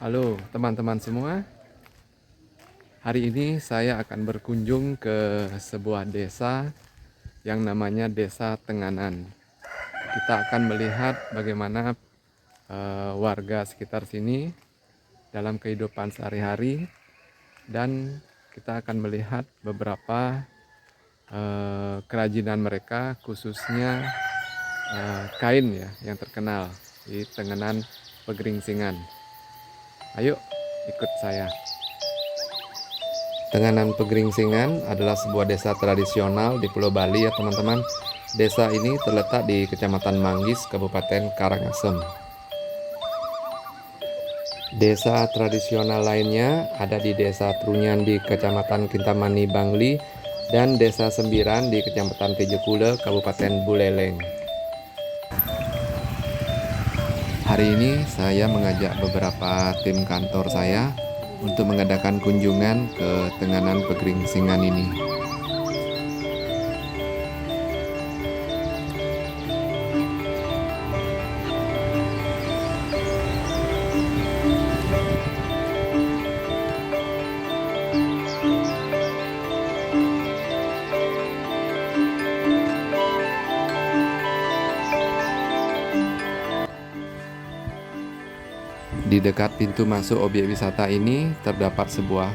Halo teman-teman semua, hari ini saya akan berkunjung ke sebuah desa yang namanya Desa Tenganan. Kita akan melihat bagaimana warga sekitar sini dalam kehidupan sehari-hari, dan kita akan melihat beberapa kerajinan mereka, khususnya kain ya yang terkenal di Tenganan Pegeringsingan. Ayo ikut saya. Tenganan Pegeringsingan adalah sebuah desa tradisional di Pulau Bali ya teman-teman. Desa ini terletak di Kecamatan Manggis, Kabupaten Karangasem. Desa tradisional lainnya ada di Desa Trunyan di Kecamatan Kintamani, Bangli, dan Desa Sembiran di Kecamatan Tejepule, Kabupaten Buleleng. Hari ini saya mengajak beberapa tim kantor saya untuk mengadakan kunjungan ke Tenganan Pegeringsingan ini. Di dekat pintu masuk objek wisata ini terdapat sebuah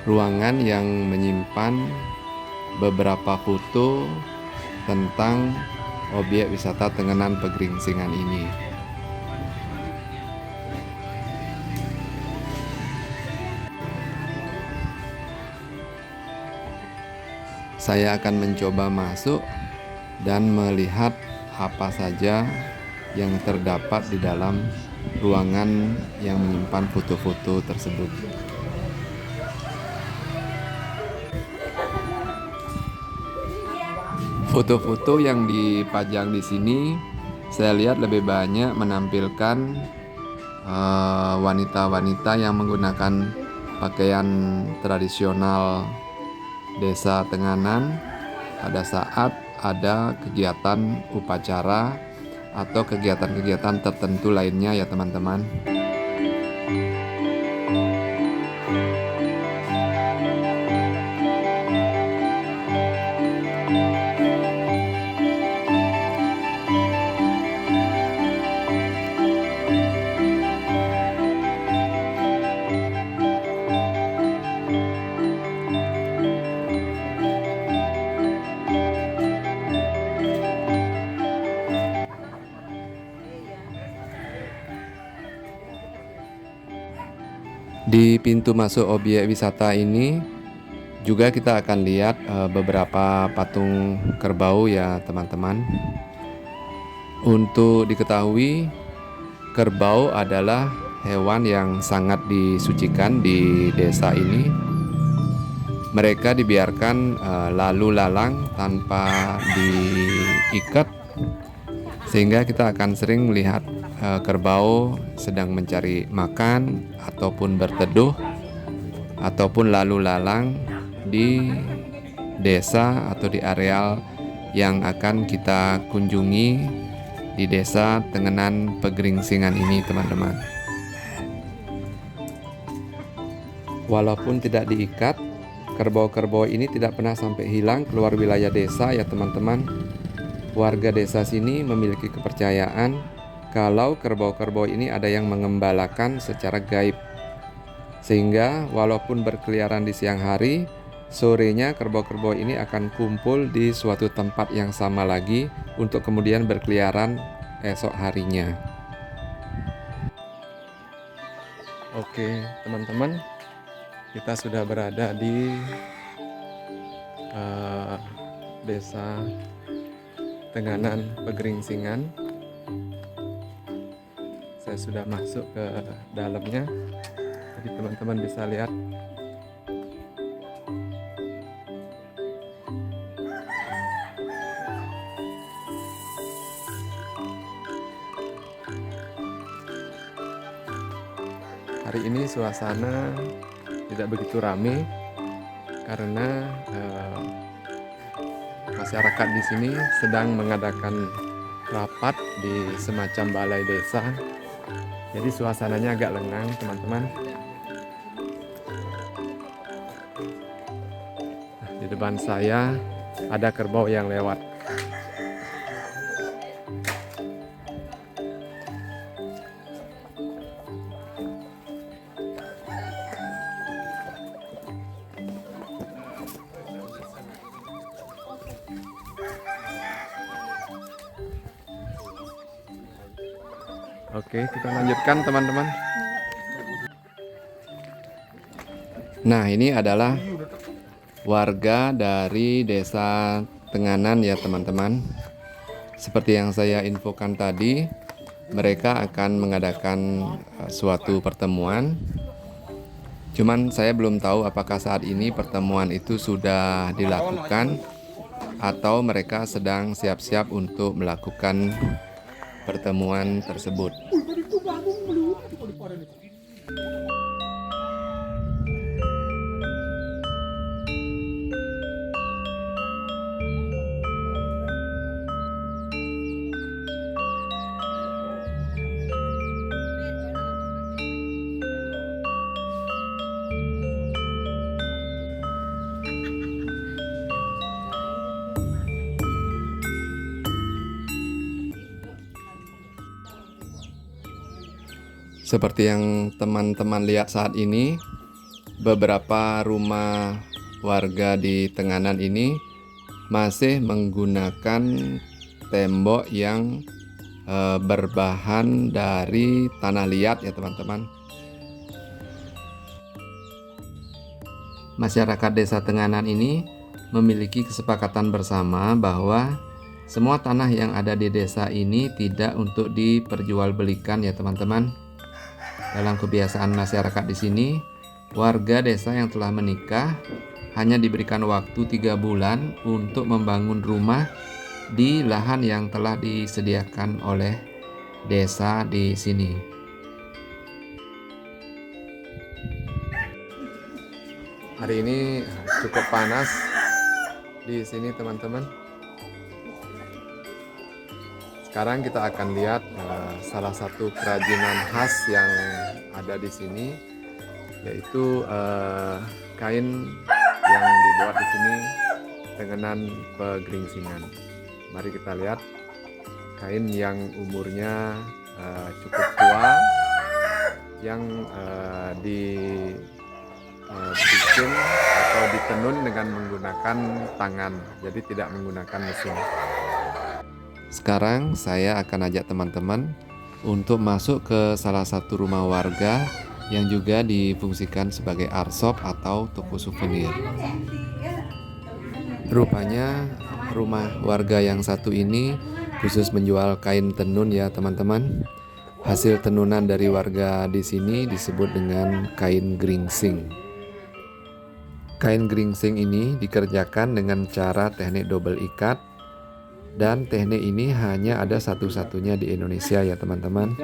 ruangan yang menyimpan beberapa foto tentang objek wisata Tenganan Pegeringsingan ini. Saya akan mencoba masuk dan melihat apa saja yang terdapat di dalam ruangan yang menyimpan foto-foto tersebut. Foto-foto yang dipajang di sini saya lihat lebih banyak menampilkan wanita-wanita yang menggunakan pakaian tradisional Desa Tenganan pada saat ada kegiatan upacara atau kegiatan-kegiatan tertentu lainnya ya teman-teman. Di pintu masuk objek wisata ini juga kita akan lihat beberapa patung kerbau ya teman-teman. Untuk diketahui, kerbau adalah hewan yang sangat disucikan di desa ini. Mereka dibiarkan lalu lalang tanpa diikat, sehingga kita akan sering melihat kerbau sedang mencari makan ataupun berteduh ataupun lalu lalang di desa atau di areal yang akan kita kunjungi di Desa Tenganan Pegeringsingan ini teman-teman. Walaupun tidak diikat, kerbau-kerbau ini tidak pernah sampai hilang keluar wilayah desa ya teman-teman. Warga desa sini memiliki kepercayaan kalau kerbau-kerbau ini ada yang mengembalakan secara gaib. Sehingga walaupun berkeliaran di siang hari, sorenya kerbau-kerbau ini akan kumpul di suatu tempat yang sama lagi untuk kemudian berkeliaran esok harinya. Oke teman-teman, kita sudah berada di Desa Tenganan Pegeringsingan. Saya sudah masuk ke dalamnya, jadi teman-teman bisa lihat hari ini suasana tidak begitu ramai karena masyarakat di sini sedang mengadakan rapat di semacam balai desa Jadi suasananya agak lengang, teman-teman. Nah, di depan saya ada kerbau yang lewat. Oke, kita lanjutkan teman-teman. Nah, ini adalah warga dari Desa Tenganan ya teman-teman. Seperti yang saya infokan tadi, mereka akan mengadakan suatu pertemuan. Cuman saya belum tahu apakah saat ini pertemuan itu sudah dilakukan atau mereka sedang siap-siap untuk melakukan pertemuan tersebut. Seperti yang teman-teman lihat saat ini, beberapa rumah warga di Tenganan ini masih menggunakan tembok yang berbahan dari tanah liat ya teman-teman. Masyarakat Desa Tenganan ini memiliki kesepakatan bersama bahwa semua tanah yang ada di desa ini tidak untuk diperjualbelikan ya teman-teman. Dalam kebiasaan masyarakat di sini, warga desa yang telah menikah hanya diberikan waktu 3 bulan untuk membangun rumah di lahan yang telah disediakan oleh desa di sini. Hari ini cukup panas di sini teman-teman. Sekarang kita akan lihat salah satu kerajinan khas yang ada di sini, yaitu kain yang dibuat di sini Tenganan Pegeringsingan. Mari kita lihat kain yang umurnya cukup tua, yang dibikin atau ditenun dengan menggunakan tangan, jadi tidak menggunakan mesin. Sekarang saya akan ajak teman-teman untuk masuk ke salah satu rumah warga yang juga difungsikan sebagai art shop atau toko souvenir. Rupanya rumah warga yang satu ini khusus menjual kain tenun ya teman-teman. Hasil tenunan dari warga di sini disebut dengan kain geringsing. Kain geringsing ini dikerjakan dengan cara teknik double ikat. Dan teknik ini hanya ada satu-satunya di Indonesia ya teman-teman.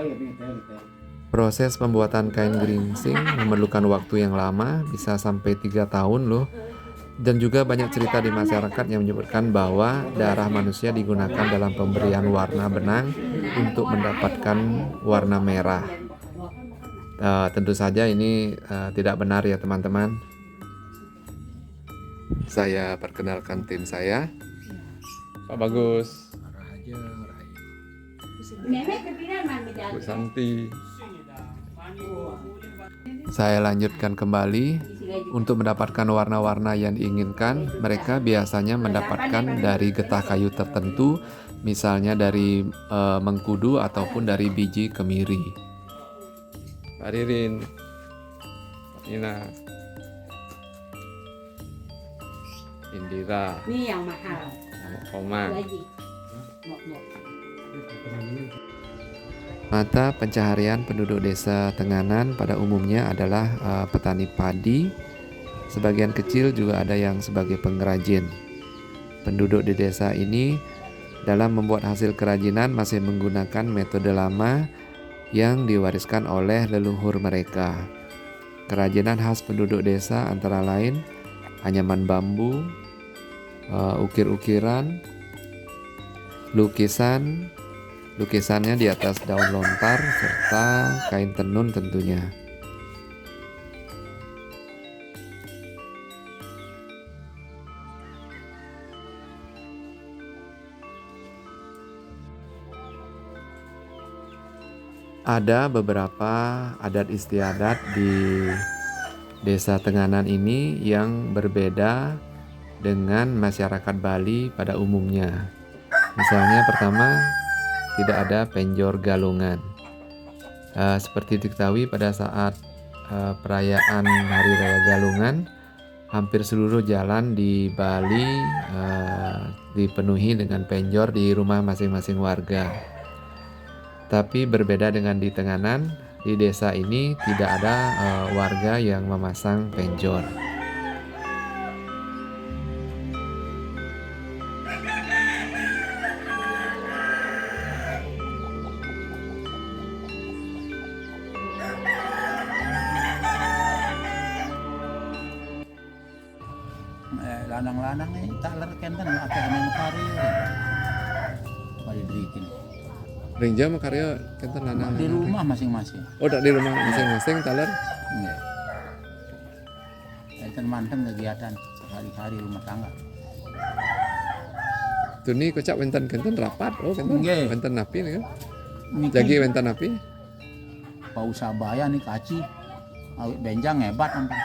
Proses pembuatan kain geringsing memerlukan waktu yang lama, bisa sampai 3 tahun loh. Dan juga banyak cerita di masyarakat yang menyebutkan bahwa darah manusia digunakan dalam pemberian warna benang untuk mendapatkan warna merah. Tentu saja ini tidak benar ya teman-teman. Saya perkenalkan tim saya. Pak Bagus, Bu Santi. Saya lanjutkan kembali. Untuk mendapatkan warna-warna yang diinginkan, mereka biasanya mendapatkan dari getah kayu tertentu, misalnya dari mengkudu ataupun dari biji kemiri. Pak Ririn, Pak Nina, Indira. Ini yang mahal. Komang. Lagi. Mata pencaharian penduduk desa Tenganan pada umumnya adalah petani padi. Sebagian kecil juga ada yang sebagai pengrajin. Penduduk di desa ini dalam membuat hasil kerajinan masih menggunakan metode lama yang diwariskan oleh leluhur mereka. Kerajinan khas penduduk desa antara lain anyaman bambu, ukir-ukiran, lukisan, Lukisannya di atas daun lontar serta kain tenun tentunya. Ada beberapa adat istiadat di Desa Tenganan ini yang berbeda dengan masyarakat Bali pada umumnya. Misalnya pertama, tidak ada penjor galungan. Seperti diketahui pada saat perayaan Hari Raya Galungan, hampir seluruh jalan di Bali dipenuhi dengan penjor di rumah masing-masing warga. Tapi berbeda dengan di Tenganan, di desa ini tidak ada warga yang memasang penjor. Lanang-lanang nih tak lerken kan akeh nang kari. Bali drikin. Rinja makarya kenten lanang Di rumah masing-masing. Oh, di rumah masing-masing taler. Nggih. Enten manten kegiatan hari-hari rumah tangga. Tuni kocak wenten kenten rapat. Oh, kenten Nggih. wenten napi nih kan. Niki Jagi wenten napi. Pausabaya nih kaci. Awit benjang hebat ampun.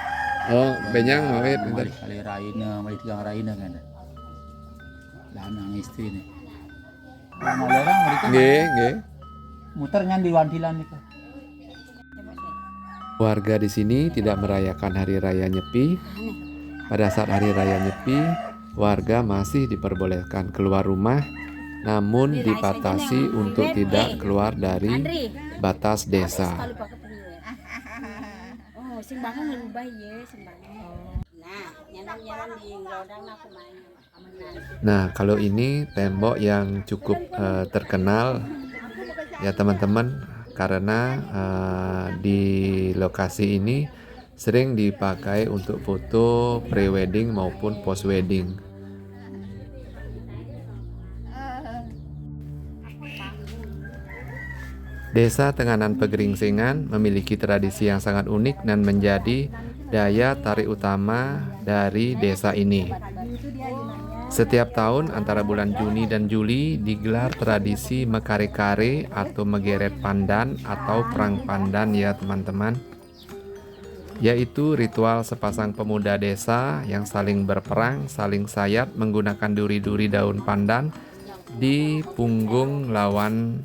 Oh, benyang mawit wenten. Mali kali raina, mali tigang raina kan. Lanang istri nih. Orang mereka Nggih. muternya di wantilan itu. Warga di sini tidak merayakan hari raya Nyepi. Pada saat hari raya Nyepi, warga masih diperbolehkan keluar rumah, namun dibatasi untuk tidak keluar dari batas desa. Oh, simbangan lebih baik ya, simbangan. Nah, nyanan di lodang aku main. Nah, kalau ini tembok yang cukup terkenal ya teman-teman, karena di lokasi ini sering dipakai untuk foto pre-wedding maupun post-wedding. Desa Tenganan Pegeringsingan memiliki tradisi yang sangat unik dan menjadi daya tarik utama dari desa ini. Setiap tahun antara bulan Juni dan Juli digelar tradisi mekare-kare atau megeret pandan atau perang pandan ya teman-teman. Yaitu ritual sepasang pemuda desa yang saling berperang, saling sayat menggunakan duri-duri daun pandan di punggung lawan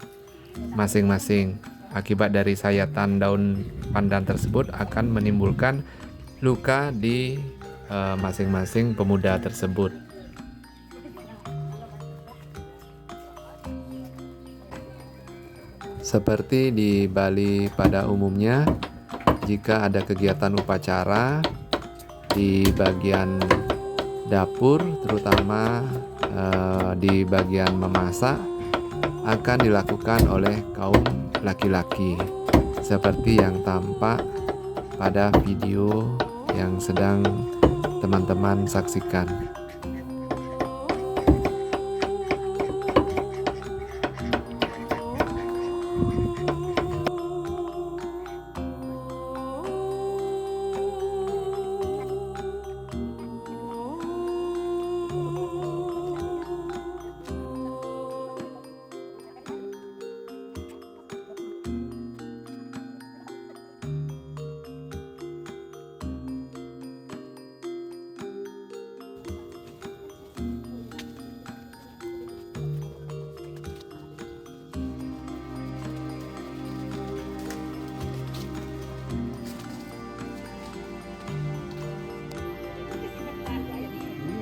masing-masing. Akibat dari sayatan daun pandan tersebut akan menimbulkan luka di masing-masing pemuda tersebut. Seperti di Bali pada umumnya, jika ada kegiatan upacara di bagian dapur, terutama di bagian memasak, akan dilakukan oleh kaum laki-laki, seperti yang tampak pada video yang sedang teman-teman saksikan.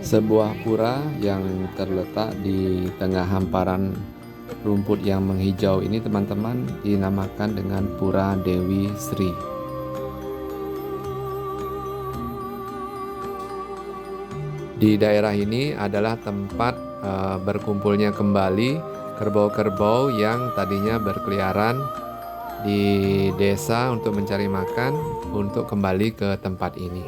Sebuah pura yang terletak di tengah hamparan rumput yang menghijau ini teman-teman dinamakan dengan Pura Dewi Sri. Di daerah ini adalah tempat berkumpulnya kembali kerbau-kerbau yang tadinya berkeliaran di desa untuk mencari makan untuk kembali ke tempat ini.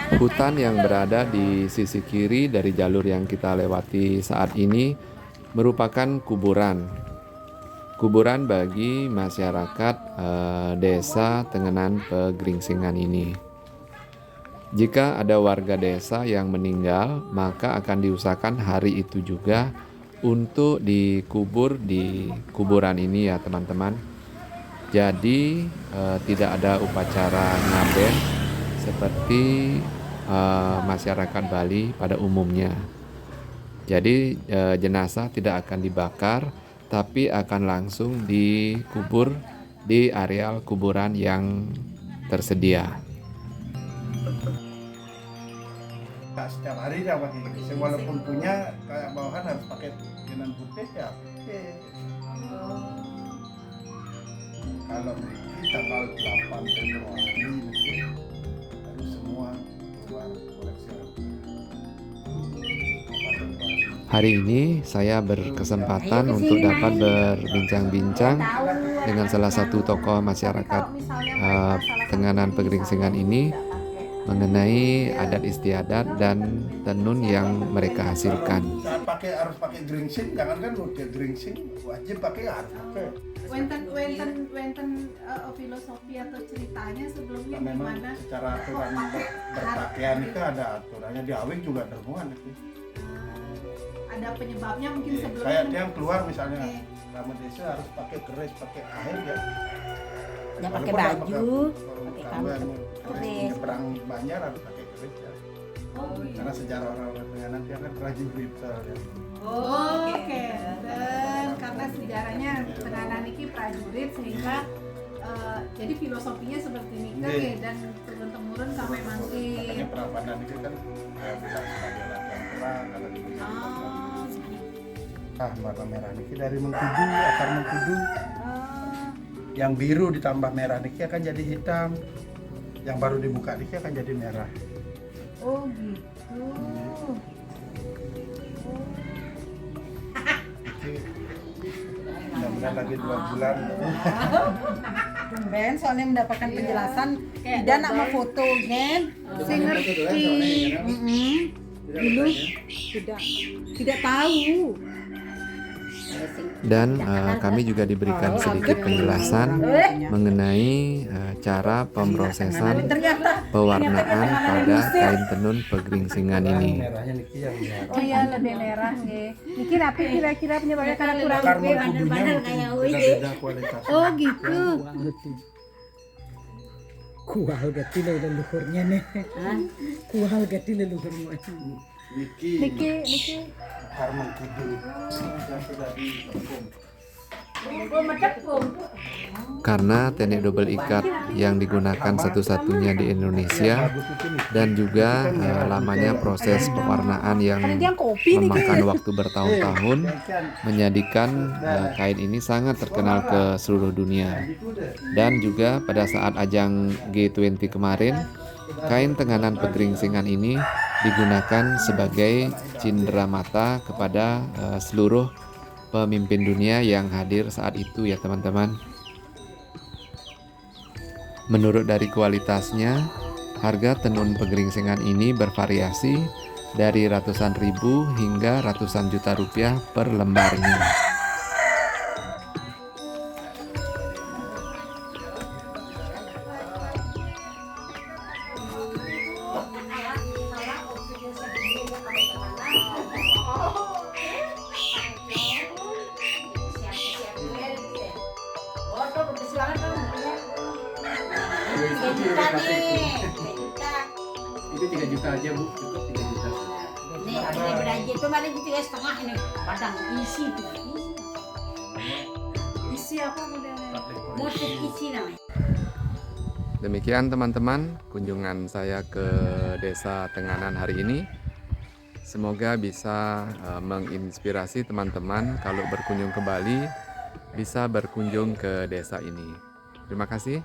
Hutan yang berada di sisi kiri dari jalur yang kita lewati saat ini merupakan kuburan bagi masyarakat desa Tenganan Pegeringsingan ini. Jika ada warga desa yang meninggal, maka akan diusahakan hari itu juga untuk dikubur di kuburan ini ya teman-teman. Jadi tidak ada upacara ngaben seperti masyarakat Bali pada umumnya. Jadi jenazah tidak akan dibakar, tapi akan langsung dikubur di areal kuburan yang tersedia. Setiap hari dia pakai geringsing, walaupun punya kayak bawahan harus pakai bikinan putih ya. Kalau di tanggal 8 Februari nanti harus semua keluar koleksi. Hari ini saya berkesempatan untuk dapat berbincang-bincang dengan salah satu tokoh masyarakat Tenganan Pegeringsingan ini mengenai adat istiadat dan tenun yang mereka hasilkan. Harus pakai geringsing, jangan kan udah geringsing wajib pakai, harus pakai. Wenten filosofi atau ceritanya sebelumnya Nah, memang gimana? secara aturan berpakaian itu ada aturannya, di Awing juga termuat itu. Ada penyebabnya mungkin Kayak sebelumnya. dia yang keluar misalnya Oke. Rama Desa harus pakai keris, pakai air ya. Ya pakai Walaupun baju, pakai kamu keris. Nyebrang Banjar harus pakai keris ya. Karena sejarah orang-orang Tenganan dia kan prajurit soalnya. Oke. Dan karena sejarahnya Tenganan ini prajurit sehingga jadi filosofinya seperti ini kan Iya. ya, dan turun temurun sampai mangki. Makanya perawanan itu kan bilang sebagai latihan perang kalau di warna merah niki dari mengkudu, akar mengkudu. Yang biru ditambah merah niki akan jadi hitam. Yang baru dibuka niki akan jadi merah. Oh gitu. Niki mudah-mudahan lagi 2 bulan. Ben soalnya mendapatkan penjelasan tidak nak mau foto gen Saya ngerti. dulu tidak tahu Dan kami juga diberikan sedikit penjelasan mengenai cara pemrosesan pewarnaan pada kain tenun pegeringsingan ini. Merahnya niki yang merah. oh ya lebih merah nggih niki apa kira-kira penyebabnya karena kurang Akar mengkudunya bandel-bandel mungkin kayak beda-beda kualitasnya. oh gitu Kual gati leluhurnya nih. Kual gati leluhurnya. niki Akar mengkudu yang sudah ditepung. Karena teknik double ikat yang digunakan satu-satunya di Indonesia dan juga lamanya proses pewarnaan yang memakan waktu bertahun-tahun menjadikan kain ini sangat terkenal ke seluruh dunia. Dan juga pada saat ajang G20 kemarin, kain Tenganan Pegeringsingan ini digunakan sebagai cindera mata kepada seluruh pemimpin dunia yang hadir saat itu ya teman-teman. Menurut dari kualitasnya, harga tenun pegeringsingan ini bervariasi dari ratusan ribu hingga ratusan juta rupiah per lembarnya. Itu 3 juta aja Bu, cukup 3 juta. Ini ada beraja itu mana 3,5 ini padang isi tuh. Isi apa modelnya? Motif isi namanya. Demikian teman-teman kunjungan saya ke Desa Tenganan hari ini. Semoga bisa menginspirasi teman-teman kalau berkunjung ke Bali bisa berkunjung ke desa ini. Terima kasih.